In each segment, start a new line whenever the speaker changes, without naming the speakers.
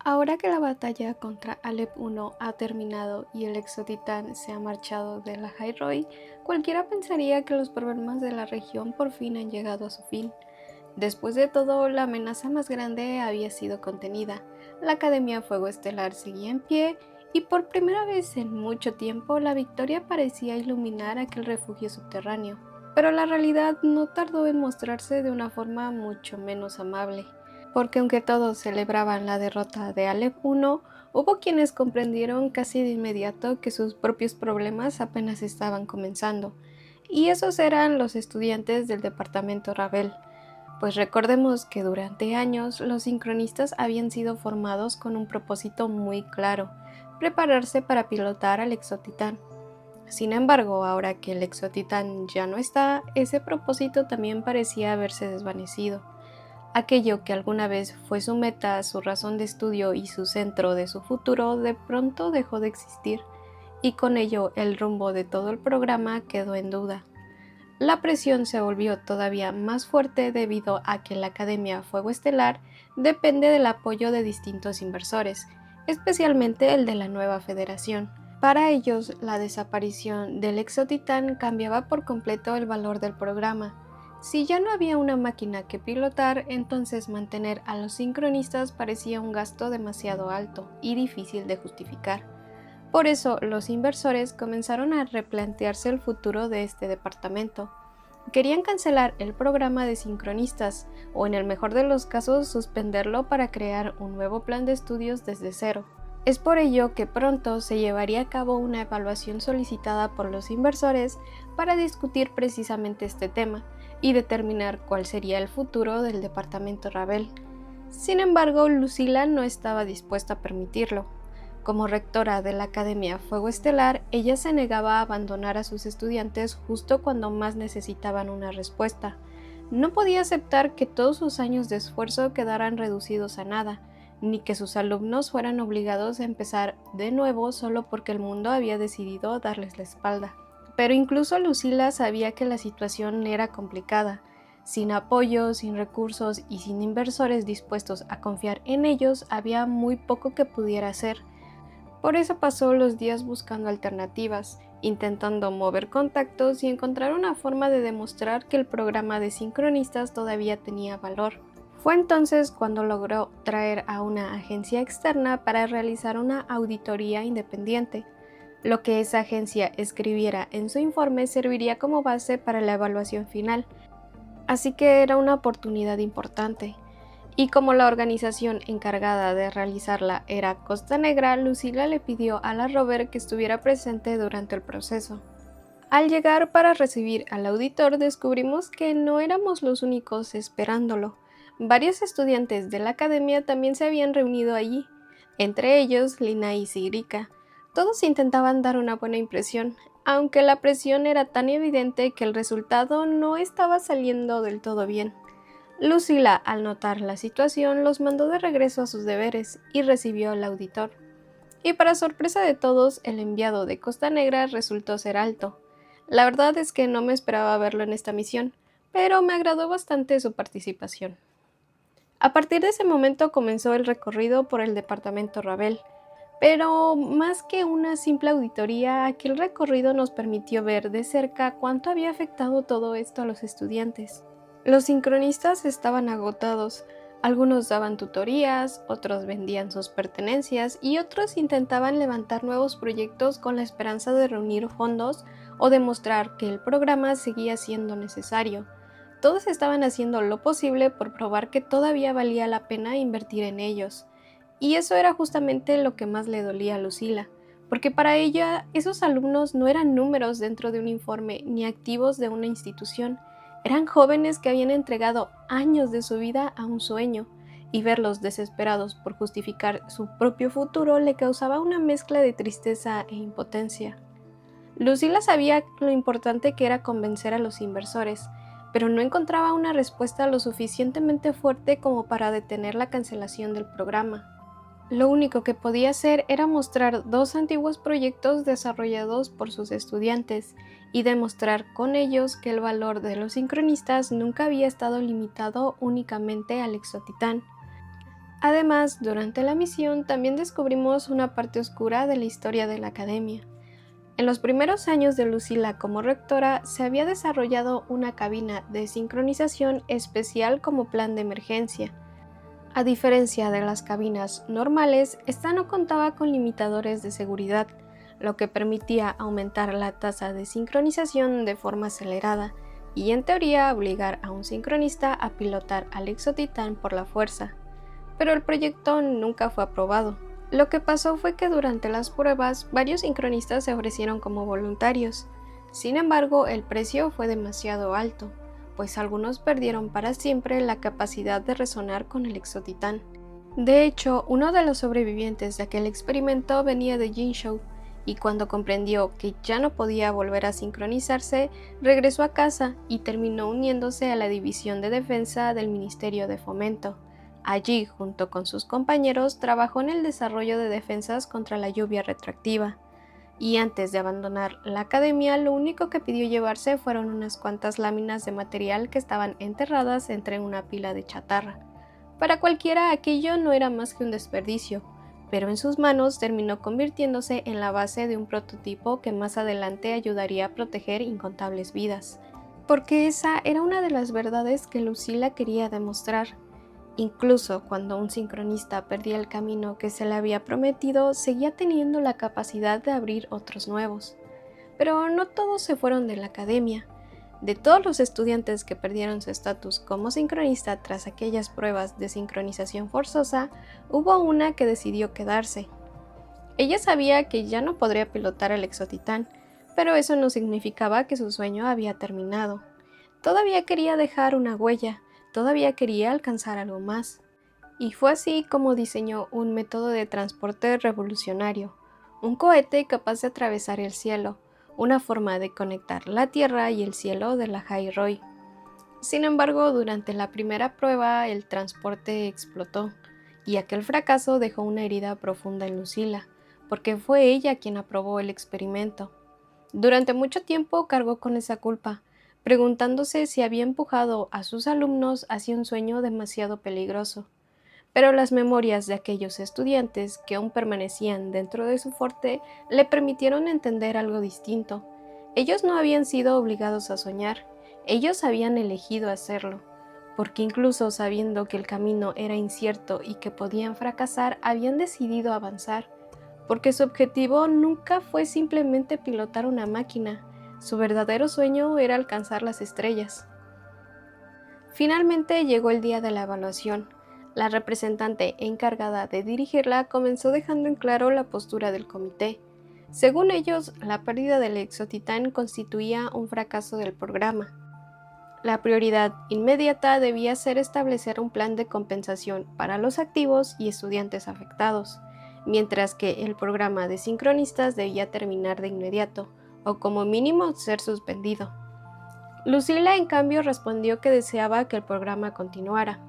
Ahora que la batalla contra Alep I ha terminado y el exotitán se ha marchado de la High, cualquiera pensaría que los problemas de la región por fin han llegado a su fin. Después de todo, la amenaza más grande había sido contenida, la Academia Fuego Estelar seguía en pie y por primera vez en mucho tiempo la victoria parecía iluminar aquel refugio subterráneo. Pero la realidad no tardó en mostrarse de una forma mucho menos amable, porque aunque todos celebraban la derrota de Alep I, hubo quienes comprendieron casi de inmediato que sus propios problemas apenas estaban comenzando, y esos eran los estudiantes del departamento Ravel. Pues recordemos que durante años los sincronistas habían sido formados con un propósito muy claro: prepararse para pilotar al exotitán. Sin embargo, ahora que el exotitán ya no está, ese propósito también parecía haberse desvanecido. Aquello que alguna vez fue su meta, su razón de estudio y su centro de su futuro, de pronto dejó de existir, y con ello el rumbo de todo el programa quedó en duda. La presión se volvió todavía más fuerte debido a que la Academia Fuego Estelar depende del apoyo de distintos inversores, especialmente el de la nueva federación. Para ellos, la desaparición del exotitán cambiaba por completo el valor del programa. Si ya no había una máquina que pilotar, entonces mantener a los sincronistas parecía un gasto demasiado alto y difícil de justificar. Por eso, los inversores comenzaron a replantearse el futuro de este departamento. Querían cancelar el programa de sincronistas o, en el mejor de los casos, suspenderlo para crear un nuevo plan de estudios desde cero. Es por ello que pronto se llevaría a cabo una evaluación solicitada por los inversores para discutir precisamente este tema y determinar cuál sería el futuro del departamento Ravel. Sin embargo, Lucila no estaba dispuesta a permitirlo. Como rectora de la Academia Fuego Estelar, ella se negaba a abandonar a sus estudiantes justo cuando más necesitaban una respuesta. No podía aceptar que todos sus años de esfuerzo quedaran reducidos a nada, ni que sus alumnos fueran obligados a empezar de nuevo solo porque el mundo había decidido darles la espalda. Pero incluso Lucila sabía que la situación era complicada. Sin apoyo, sin recursos y sin inversores dispuestos a confiar en ellos, había muy poco que pudiera hacer. Por eso pasó los días buscando alternativas, intentando mover contactos y encontrar una forma de demostrar que el programa de sincronistas todavía tenía valor. Fue entonces cuando logró traer a una agencia externa para realizar una auditoría independiente. Lo que esa agencia escribiera en su informe serviría como base para la evaluación final, así que era una oportunidad importante. Y como la organización encargada de realizarla era Costa Negra, Lucila le pidió a la rover que estuviera presente durante el proceso. Al llegar para recibir al auditor, descubrimos que no éramos los únicos esperándolo. Varios estudiantes de la academia también se habían reunido allí, entre ellos Lina y Sigrika. Todos intentaban dar una buena impresión, aunque la presión era tan evidente que el resultado no estaba saliendo del todo bien. Lucila, al notar la situación, los mandó de regreso a sus deberes y recibió al auditor. Y para sorpresa de todos, el enviado de Costa Negra resultó ser Alto. La verdad es que no me esperaba verlo en esta misión, pero me agradó bastante su participación. A partir de ese momento comenzó el recorrido por el departamento Ravel, pero más que una simple auditoría, aquel recorrido nos permitió ver de cerca cuánto había afectado todo esto a los estudiantes. Los sincronistas estaban agotados. Algunos daban tutorías, otros vendían sus pertenencias y otros intentaban levantar nuevos proyectos con la esperanza de reunir fondos o demostrar que el programa seguía siendo necesario. Todos estaban haciendo lo posible por probar que todavía valía la pena invertir en ellos. Y eso era justamente lo que más le dolía a Lucila, porque para ella esos alumnos no eran números dentro de un informe ni activos de una institución. Eran jóvenes que habían entregado años de su vida a un sueño, y verlos desesperados por justificar su propio futuro le causaba una mezcla de tristeza e impotencia. Lucila sabía lo importante que era convencer a los inversores, pero no encontraba una respuesta lo suficientemente fuerte como para detener la cancelación del programa. Lo único que podía hacer era mostrar dos antiguos proyectos desarrollados por sus estudiantes y demostrar con ellos que el valor de los sincronistas nunca había estado limitado únicamente al exotitán. Además, durante la misión también descubrimos una parte oscura de la historia de la academia. En los primeros años de Lucila como rectora se había desarrollado una cabina de sincronización especial como plan de emergencia. A diferencia de las cabinas normales, esta no contaba con limitadores de seguridad, lo que permitía aumentar la tasa de sincronización de forma acelerada y en teoría obligar a un sincronista a pilotar al Exotitán por la fuerza. Pero el proyecto nunca fue aprobado. Lo que pasó fue que durante las pruebas varios sincronistas se ofrecieron como voluntarios. Sin embargo, el precio fue demasiado alto, pues algunos perdieron para siempre la capacidad de resonar con el Exotitán. De hecho, uno de los sobrevivientes de aquel experimento venía de Jinzhou, y cuando comprendió que ya no podía volver a sincronizarse, regresó a casa y terminó uniéndose a la División de Defensa del Ministerio de Fomento. Allí, junto con sus compañeros, trabajó en el desarrollo de defensas contra la lluvia retroactiva. Y antes de abandonar la academia, lo único que pidió llevarse fueron unas cuantas láminas de material que estaban enterradas entre una pila de chatarra. Para cualquiera aquello no era más que un desperdicio, pero en sus manos terminó convirtiéndose en la base de un prototipo que más adelante ayudaría a proteger incontables vidas. Porque esa era una de las verdades que Lucila quería demostrar. Incluso cuando un sincronista perdía el camino que se le había prometido, seguía teniendo la capacidad de abrir otros nuevos. Pero no todos se fueron de la academia. De todos los estudiantes que perdieron su estatus como sincronista tras aquellas pruebas de sincronización forzosa, hubo una que decidió quedarse. Ella sabía que ya no podría pilotar el Exotitán, pero eso no significaba que su sueño había terminado. Todavía quería dejar una huella, todavía quería alcanzar algo más. Y fue así como diseñó un método de transporte revolucionario, un cohete capaz de atravesar el cielo, una forma de conectar la Tierra y el cielo de la High-Roy. Sin embargo, durante la primera prueba el transporte explotó, y aquel fracaso dejó una herida profunda en Lucila, porque fue ella quien aprobó el experimento. Durante mucho tiempo cargó con esa culpa, preguntándose si había empujado a sus alumnos hacia un sueño demasiado peligroso. Pero las memorias de aquellos estudiantes que aún permanecían dentro de su forte le permitieron entender algo distinto. Ellos no habían sido obligados a soñar, ellos habían elegido hacerlo, porque incluso sabiendo que el camino era incierto y que podían fracasar, habían decidido avanzar, porque su objetivo nunca fue simplemente pilotar una máquina, su verdadero sueño era alcanzar las estrellas. Finalmente llegó el día de la evaluación. La representante encargada de dirigirla comenzó dejando en claro la postura del comité. Según ellos, la pérdida del Exotitán constituía un fracaso del programa. La prioridad inmediata debía ser establecer un plan de compensación para los activos y estudiantes afectados, mientras que el programa de sincronistas debía terminar de inmediato, o como mínimo ser suspendido. Lucila, en cambio, respondió que deseaba que el programa continuara.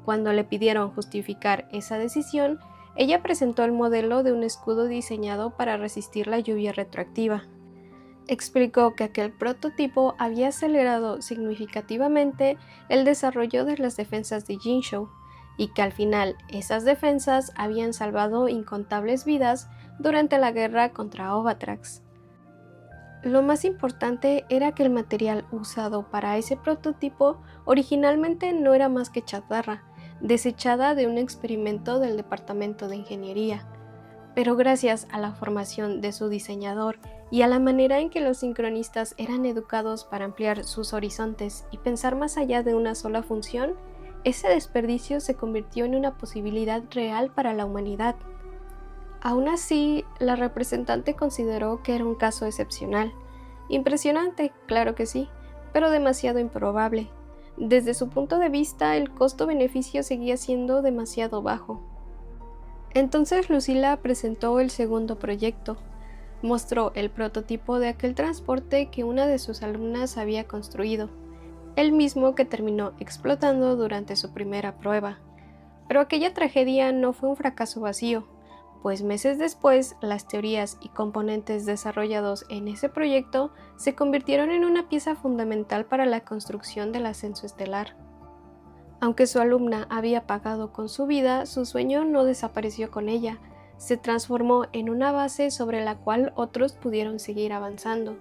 Cuando le pidieron justificar esa decisión, ella presentó el modelo de un escudo diseñado para resistir la lluvia retroactiva. Explicó que aquel prototipo había acelerado significativamente el desarrollo de las defensas de Jinzhou y que al final esas defensas habían salvado incontables vidas durante la guerra contra Ovatrax. Lo más importante era que el material usado para ese prototipo originalmente no era más que chatarra, desechada de un experimento del Departamento de Ingeniería. Pero gracias a la formación de su diseñador y a la manera en que los sincronistas eran educados para ampliar sus horizontes y pensar más allá de una sola función, ese desperdicio se convirtió en una posibilidad real para la humanidad. Aún así, la representante consideró que era un caso excepcional. Impresionante, claro que sí, pero demasiado improbable. Desde su punto de vista, el costo-beneficio seguía siendo demasiado bajo. Entonces Lucila presentó el segundo proyecto. Mostró el prototipo de aquel transporte que una de sus alumnas había construido, el mismo que terminó explotando durante su primera prueba. Pero aquella tragedia no fue un fracaso vacío, pues meses después las teorías y componentes desarrollados en ese proyecto se convirtieron en una pieza fundamental para la construcción del ascenso estelar. Aunque su alumna había pagado con su vida, su sueño no desapareció con ella, se transformó en una base sobre la cual otros pudieron seguir avanzando.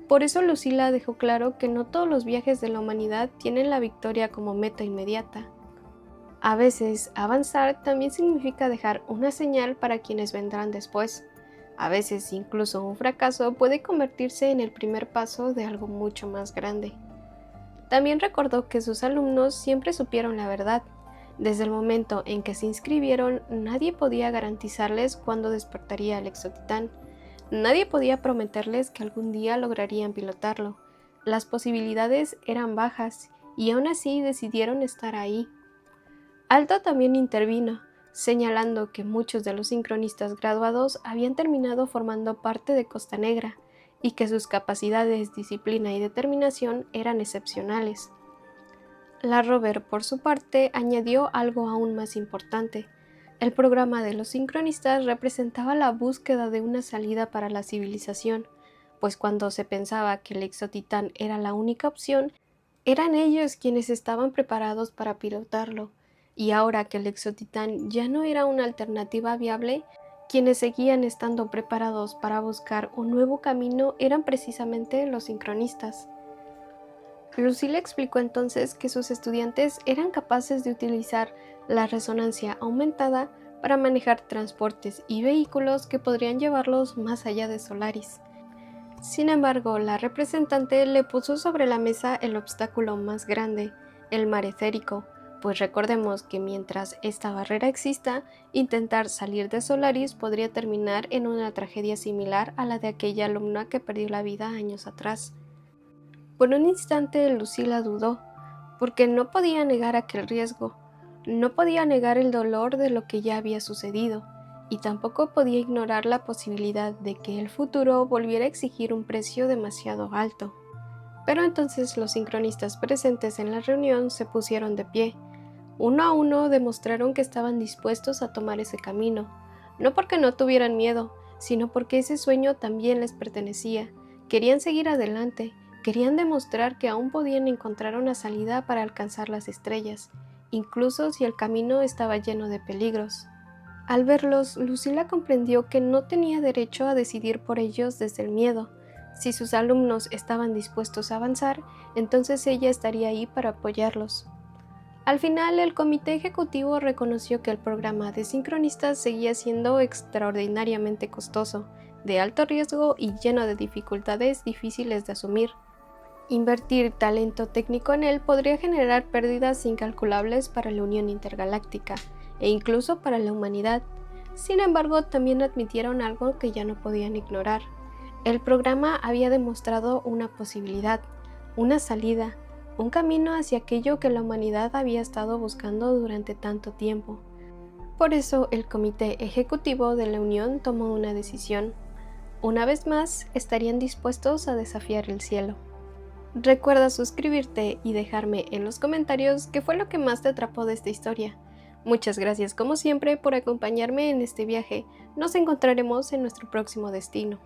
Por eso Lucila dejó claro que no todos los viajes de la humanidad tienen la victoria como meta inmediata. A veces, avanzar también significa dejar una señal para quienes vendrán después. A veces, incluso un fracaso puede convertirse en el primer paso de algo mucho más grande. También recordó que sus alumnos siempre supieron la verdad. Desde el momento en que se inscribieron, nadie podía garantizarles cuándo despertaría el exotitán. Nadie podía prometerles que algún día lograrían pilotarlo. Las posibilidades eran bajas y aún así decidieron estar ahí. Alto también intervino, señalando que muchos de los sincronistas graduados habían terminado formando parte de Costa Negra y que sus capacidades, disciplina y determinación eran excepcionales. La rover, por su parte, añadió algo aún más importante. El programa de los sincronistas representaba la búsqueda de una salida para la civilización, pues cuando se pensaba que el exotitán era la única opción, eran ellos quienes estaban preparados para pilotarlo, y ahora que el exotitán ya no era una alternativa viable, quienes seguían estando preparados para buscar un nuevo camino eran precisamente los sincronistas. Lucila explicó entonces que sus estudiantes eran capaces de utilizar la resonancia aumentada para manejar transportes y vehículos que podrían llevarlos más allá de Solaris. Sin embargo, la representante le puso sobre la mesa el obstáculo más grande, el mar etérico, pues recordemos que mientras esta barrera exista, intentar salir de Solaris podría terminar en una tragedia similar a la de aquella alumna que perdió la vida años atrás. Por un instante Lucila dudó, porque no podía negar aquel riesgo, no podía negar el dolor de lo que ya había sucedido, y tampoco podía ignorar la posibilidad de que el futuro volviera a exigir un precio demasiado alto. Pero entonces los sincronistas presentes en la reunión se pusieron de pie. Uno a uno demostraron que estaban dispuestos a tomar ese camino, no porque no tuvieran miedo, sino porque ese sueño también les pertenecía. Querían seguir adelante, querían demostrar que aún podían encontrar una salida para alcanzar las estrellas, incluso si el camino estaba lleno de peligros. Al verlos, Lucila comprendió que no tenía derecho a decidir por ellos desde el miedo. Si sus alumnos estaban dispuestos a avanzar, entonces ella estaría ahí para apoyarlos. Al final, el comité ejecutivo reconoció que el programa de sincronistas seguía siendo extraordinariamente costoso, de alto riesgo y lleno de dificultades difíciles de asumir. Invertir talento técnico en él podría generar pérdidas incalculables para la Unión Intergaláctica e incluso para la humanidad. Sin embargo, también admitieron algo que ya no podían ignorar. El programa había demostrado una posibilidad, una salida, un camino hacia aquello que la humanidad había estado buscando durante tanto tiempo. Por eso, el comité ejecutivo de la Unión tomó una decisión. Una vez más, estarían dispuestos a desafiar el cielo. Recuerda suscribirte y dejarme en los comentarios qué fue lo que más te atrapó de esta historia. Muchas gracias como siempre por acompañarme en este viaje. Nos encontraremos en nuestro próximo destino.